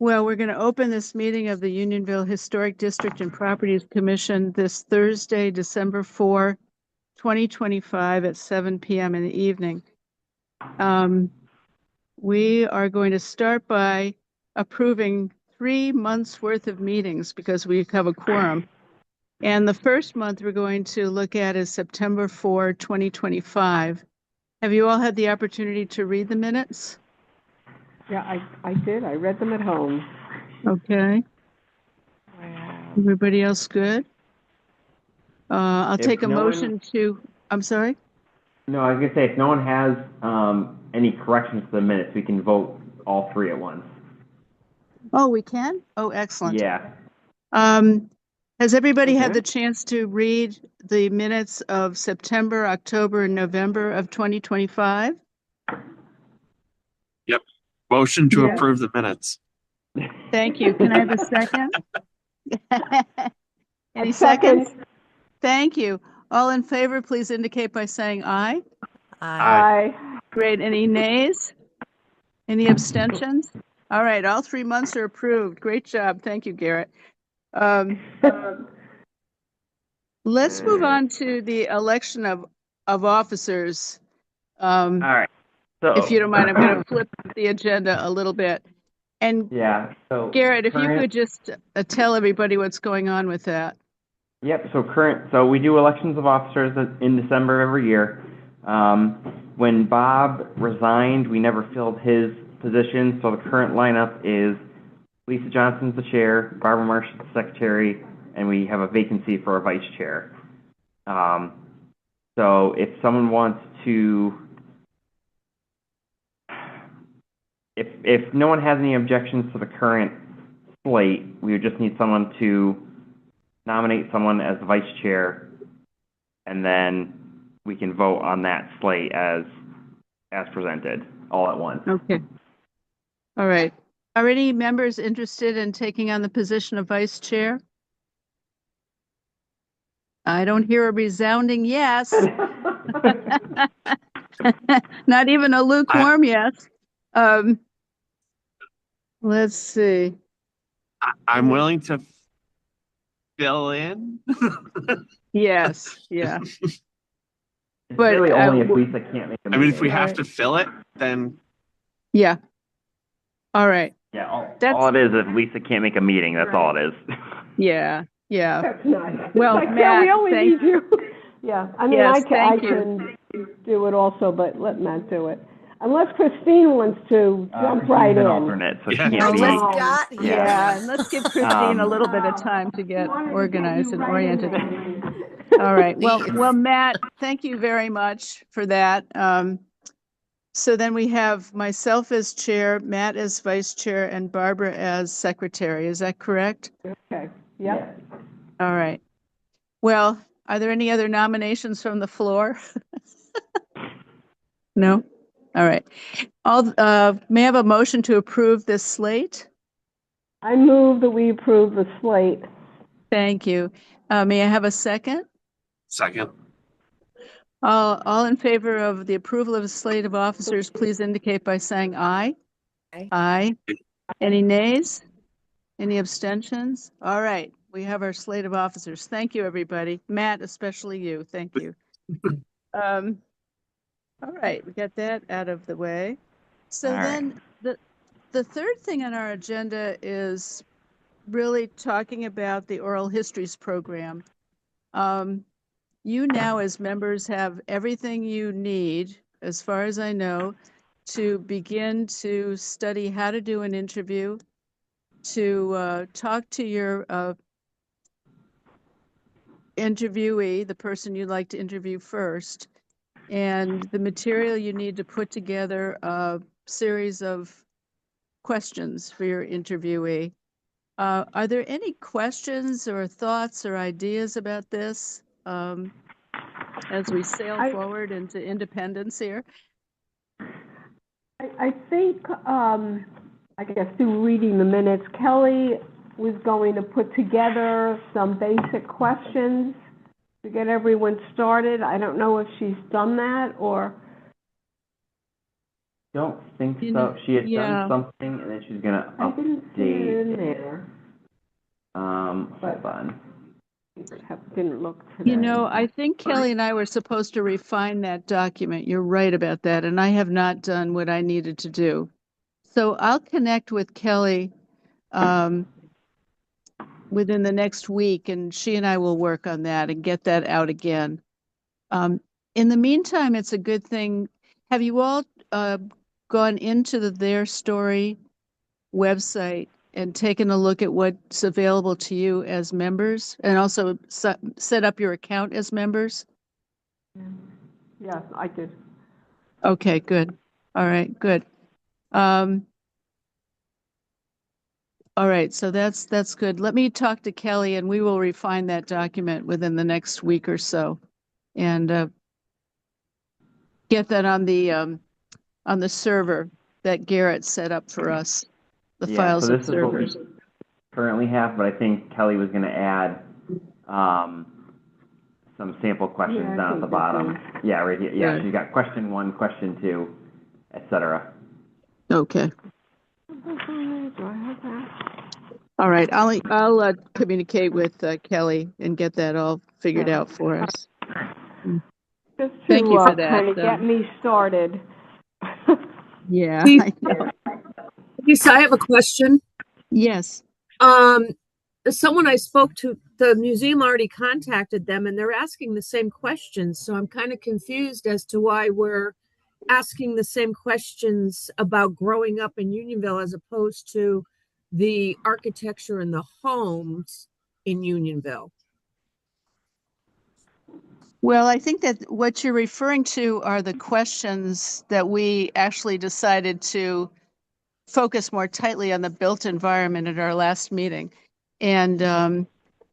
Well, we're going to open this meeting of the Unionville Historic District and Properties Commission this Thursday, December 4, 2025 at 7 p.m. in the evening. We are going to start by approving 3 months worth of meetings because we have a quorum. And the first month we're going to look at is September 4, 2025. Have you all had the opportunity to read the minutes? Yeah, I did. I read them at home. Okay. Everybody else good? I'll take a motion to, I'm sorry? No, I was going to say, if no one has any corrections to the minutes, we can vote all 3 at once. Oh, we can? Oh, excellent. Yeah. Has everybody had the chance to read the minutes of September, October, and November of 2025? Yep. Motion to approve the minutes. Thank you. Can I have a second? Any seconds? Thank you. All in favor, please indicate by saying aye. Aye. Great. Any nays? Any abstentions? All right. All 3 months are approved. Great job. Thank you, Garrett. Let's move on to the election of officers. All right. So, if you don't mind, I'm going to flip the agenda a little bit. And yeah. So Garrett, if you could just tell everybody what's going on with that. Yep. So we do elections of officers in December every year. When Bob resigned, we never filled his position. So the current lineup is Lisa Johnson's the chair, Barbara Marsh is the secretary, and we have a vacancy for a vice chair. So if someone wants to, if no one has any objections to the current slate, we would just need someone to nominate someone as the vice chair, and then we can vote on that slate as presented all at once. Okay. All right. Are any members interested in taking on the position of vice chair? I don't hear a resounding yes. Not even a lukewarm yes. Let's see. I'm willing to fill in. Yes, yeah. But really only if Lisa can't make a meeting. I mean, if we have to fill it, then yeah. All right. Yeah, all it is if Lisa can't make a meeting, that's all it is. Yeah, yeah. That's nice. Well, Matt, we only need you. Yeah, I mean, yes, I can do it also, but let Matt do it. Unless Christine wants to jump right in. Alternate, so she can't be. And let's give Christine a little bit of time to get organized and oriented. All right. Well, Matt, thank you very much for that. So then we have myself as chair, Matt as vice chair, and Barbara as secretary. Is that correct? Okay. Yep. All right. Well, are there any other nominations from the floor? No? All right. May I have a motion to approve this slate? I move that we approve the slate. Thank you. May I have a second? Second. All in favor of the approval of a slate of officers, please indicate by saying aye. Aye. Any nays? Any abstentions? All right. We have our slate of officers. Thank you, everybody. Matt, especially you. Thank you. All right. We got that out of the way. So then the third thing on our agenda is really talking about the oral histories program. You now, as members, have everything you need, as far as I know, to begin to study how to do an interview, to talk to your interviewee, the person you'd like to interview first, and the material you need to put together a series of questions for your interviewee. Are there any questions or thoughts or ideas about this as we sail forward into independence here? I think, I guess through reading the minutes, Kelly was going to put together some basic questions to get everyone started. I don't know if she's done that or... Don't think You so. know, She had yeah. done something and then she's gonna I didn't see it in update. there. Hold on. Didn't look today. You know, I think Kelly and I were supposed to refine that document. You're right about that, and I have not done what I needed to do. So I'll connect with Kelly within the next week, and she and I will work on that and get that out again. In the meantime, it's a good thing. Have you all gone into Their Story website and taken a look at what's available to you as members, and also set up your account as members? Yes, I did. Okay, good. All right, good. All right, so that's good. Let me talk to Kelly and we will refine that document within the next week or so, and get that on the server that Garrett set up for us, the Yeah, files so and this is what we servers. currently have, but I think Kelly was gonna add, some sample questions Yeah, I down at the think bottom. that's Yeah, right here. Yeah, Good. she's got question 1, question 2, et cetera. Okay. Do I have that? All right, I'll communicate with Kelly and get that all figured out for us. Just Thank you to for that. kind of get me started. Yeah, Lisa, I know. Lisa, I have a question. Yes. Someone I spoke to, the museum already contacted them and they're asking the same questions. So I'm kind of confused as to why we're asking the same questions about growing up in Unionville as opposed to the architecture and the homes in Unionville. Well, I think that what you're referring to are the questions that we actually decided to focus more tightly on the built environment at our last meeting. And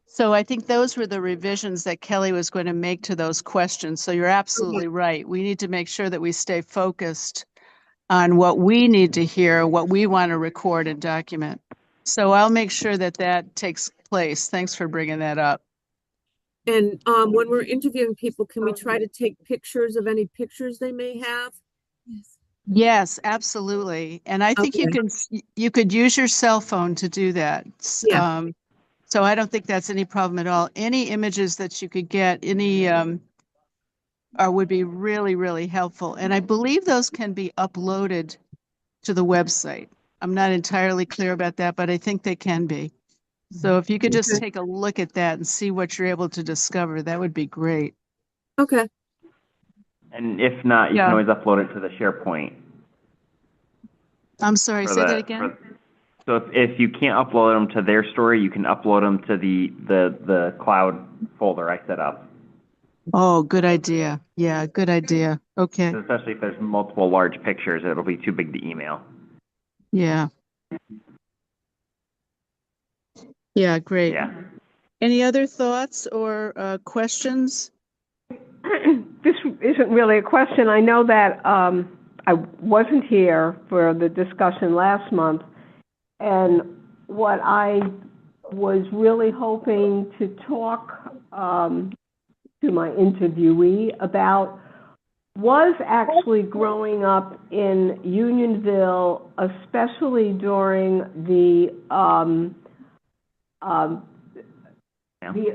so I think those were the revisions that Kelly was going to make to those questions. So you're absolutely right. We need to make sure that we stay focused on what we need to hear, what we want to record and document. So I'll make sure that that takes place. Thanks for bringing that up. And when we're interviewing people, can we try to take pictures of any pictures they may have? Yes. Yes, absolutely. And I think you could use your cell phone to do that. Yeah. So I don't think that's any problem at all. Any images that you could get, any would be really, really helpful. And I believe those can be uploaded to the website. I'm not entirely clear about that, but I think they can be. So if you could just take a look at that and see what you're able to discover, that would be great. Okay. And if not, you can always upload it to the SharePoint. I'm sorry, say that again? So if you can't upload them to Their Story, you can upload them to the cloud folder I set up. Oh, good idea. Yeah, good idea. Okay. Especially if there's multiple large pictures, it'll be too big to email. Yeah. Yeah, great. Yeah. Any other thoughts or questions? This isn't really a question. I know that I wasn't here for the discussion last month, and what I was really hoping to talk to my interviewee about was actually growing up in Unionville, especially during the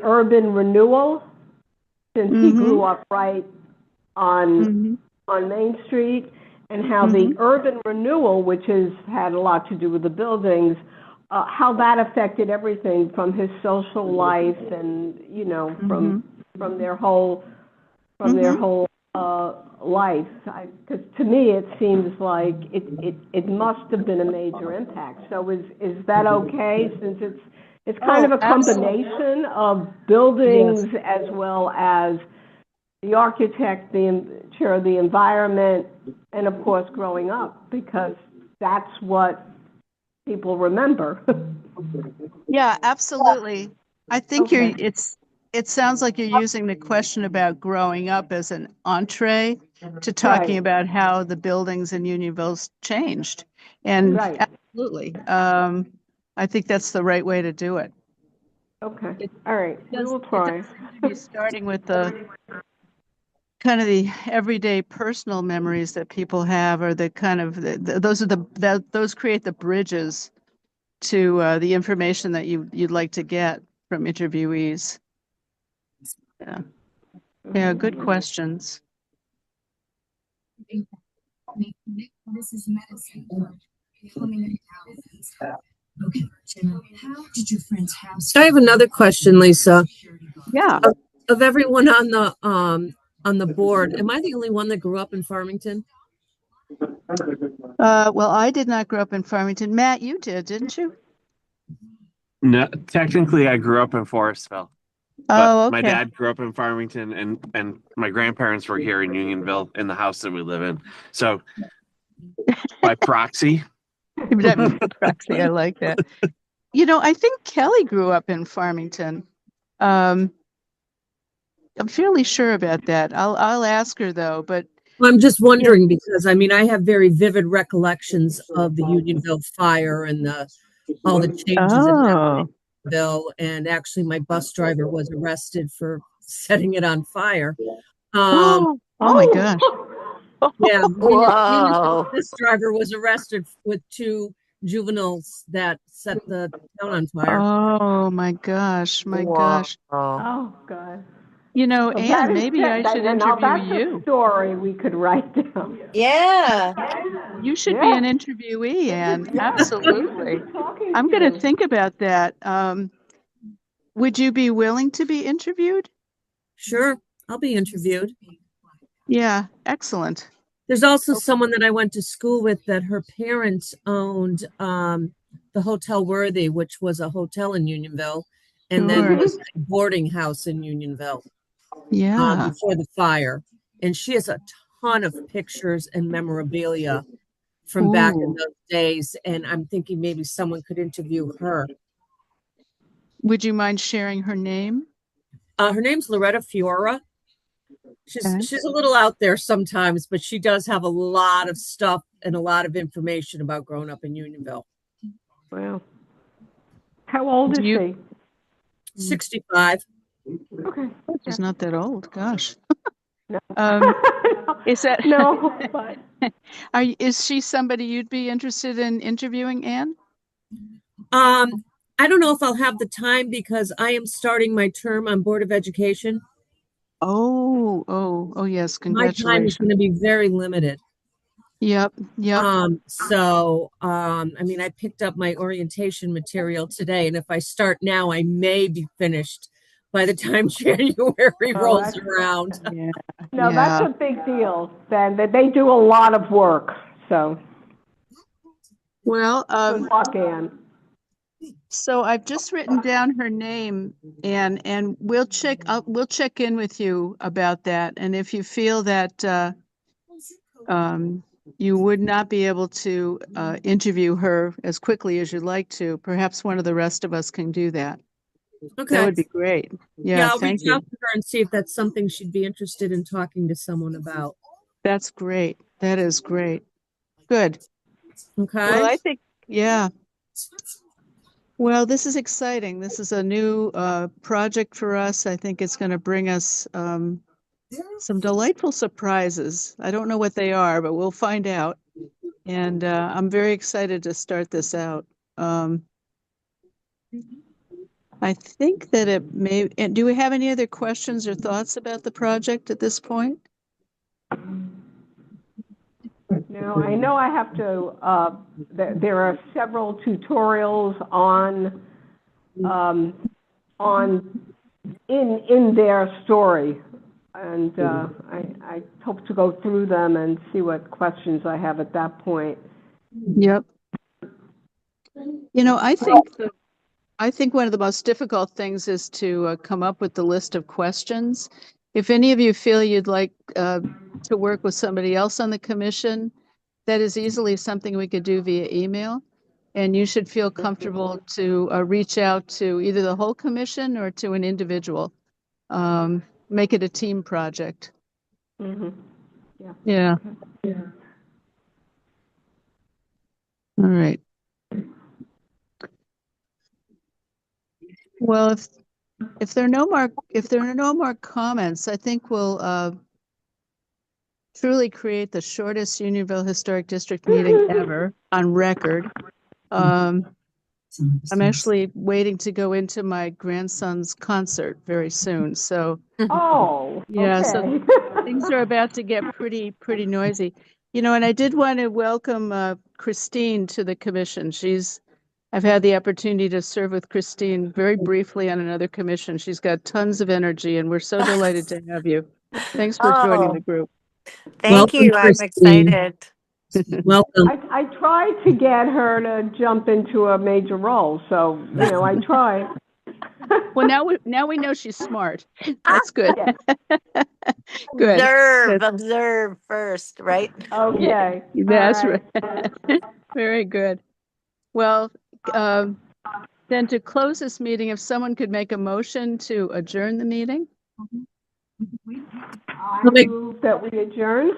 urban renewal, since he grew up right on Main Street, and how the urban renewal, which has had a lot to do with the buildings, how that affected everything from his social life and, you know, from their whole life. Because to me, it seems like it must have been a major impact. So is that okay, since it's kind of a combination of buildings as well as the architect, the chair of the environment, and of course growing up, because that's what people remember. Yeah, absolutely. I think it sounds like you're using the question about growing up as an entree to talking about how the buildings in Unionville's changed. And absolutely. I think that's the right way to do it. Okay. All right. We will It try. doesn't have to be starting with the kind of the everyday personal memories that people have, or the kind of those are those create the bridges to the information that you'd like to get from interviewees. Yeah, yeah, good questions. This is medicine. Okay, how did your friend's house? I have another question, Lisa. Yeah. Of everyone on the board, am I the only one that grew up in Farmington? Well, I did not grow up in Farmington. Matt, you did, didn't you? No, technically, I grew up in Forestville, but Oh, my okay. dad grew up in Farmington, and my grandparents were here in Unionville in the house that we live in. So, by proxy, Proxy, I like that. You know, I think Kelly grew up in Farmington. I'm fairly sure about that. I'll ask her though, but I'm just wondering because I mean I have very vivid recollections of the Unionville fire and all the changes that happened in Unionville, and actually my bus driver was arrested for setting it on fire. Oh my gosh. Yeah, Whoa. this driver was arrested with 2 juveniles that set the town on fire. Oh my gosh, my gosh. Oh, God. You know, Well, Anne, that is maybe I should now interview that's you. a story we could write down. Yeah. You should be Yeah. an interviewee, Anne. Yeah. Absolutely. Talking I'm to going to you. think about that. Would you be willing to be interviewed? Sure, I'll be interviewed. Yeah, excellent. There's also someone that I went to school with that her parents owned the Hotel Worthy, which was a hotel in Unionville, and then Sure. was a boarding house in Unionville Yeah. before the fire. And she has a ton of pictures and memorabilia from back in Ooh. those days. And I'm thinking maybe someone could interview her. Would you mind sharing her name? Her name's Loretta Fiora. Okay. She's a little out there sometimes, but she does have a lot of stuff and a lot of information about growing up in Unionville. Wow. How old is she? 65. Okay. She's not that old. Gosh. No. Is that No, but is she somebody you'd be interested in interviewing, Anne? I don't know if I'll have the time because I am starting my term on Board of Education. Oh, yes. My time is Congratulations. going to be very limited. Yep. I mean, I picked up my orientation material today, and if I start now, I may be finished by the time January rolls around. Yeah. no, that's a big deal. Then that they do a lot of work. So Well, good luck, Anne. so I've just written down her name, and we'll check in with you about that. And if you feel that you would not be able to interview her as quickly as you'd like to, perhaps one of the rest of us can do that. Okay. That would be great. Yeah, I'll thank reach you. out to her and see if that's something she'd be interested in talking to someone about. That's great. That is great. Good. Okay. Well, I think, yeah. Well, this is exciting. This is a new project for us. I think it's going to bring us some delightful surprises. I don't know what they are, but we'll find out. And I'm very excited to start this out. I think that it may, and do we have any other questions or thoughts about the project at this point? No, I know I have to, there are several tutorials in their story. And I hope to go through them and see what questions I have at that point. Yep. You know, I think one of the most difficult things is to come up with the list of questions. If any of you feel you'd like to work with somebody else on the commission, that is easily something we could do via email. And you should feel comfortable to reach out to either the whole commission or to an individual. Make it a team project. Mm-hmm. Yeah. All right. Well, if there are no more comments, I think we'll truly create the shortest Unionville Historic District meeting ever on record. I'm actually waiting to go into my grandson's concert very soon. So, Oh, yeah, so okay. things are about to get pretty noisy. You know, and I did want to welcome Christine to the commission. I've had the opportunity to serve with Christine very briefly on another commission. She's got tons of energy, and we're so delighted to have you. Thanks for joining the group. Thank you. I'm excited. Welcome. I tried to get her to jump into a major role, so, I tried. Well, now we know she's smart. That's good. Yeah. Good. Observe first, right? Okay. That's All right. Very good. Well, then to close this meeting, if someone could make a motion to adjourn the meeting. I move that we adjourn.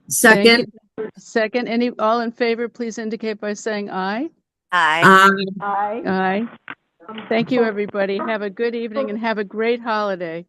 Second. Second. All in favor, please indicate by saying aye. Aye. Aye. Aye. Thank you, everybody. Have a good evening and have a great holiday.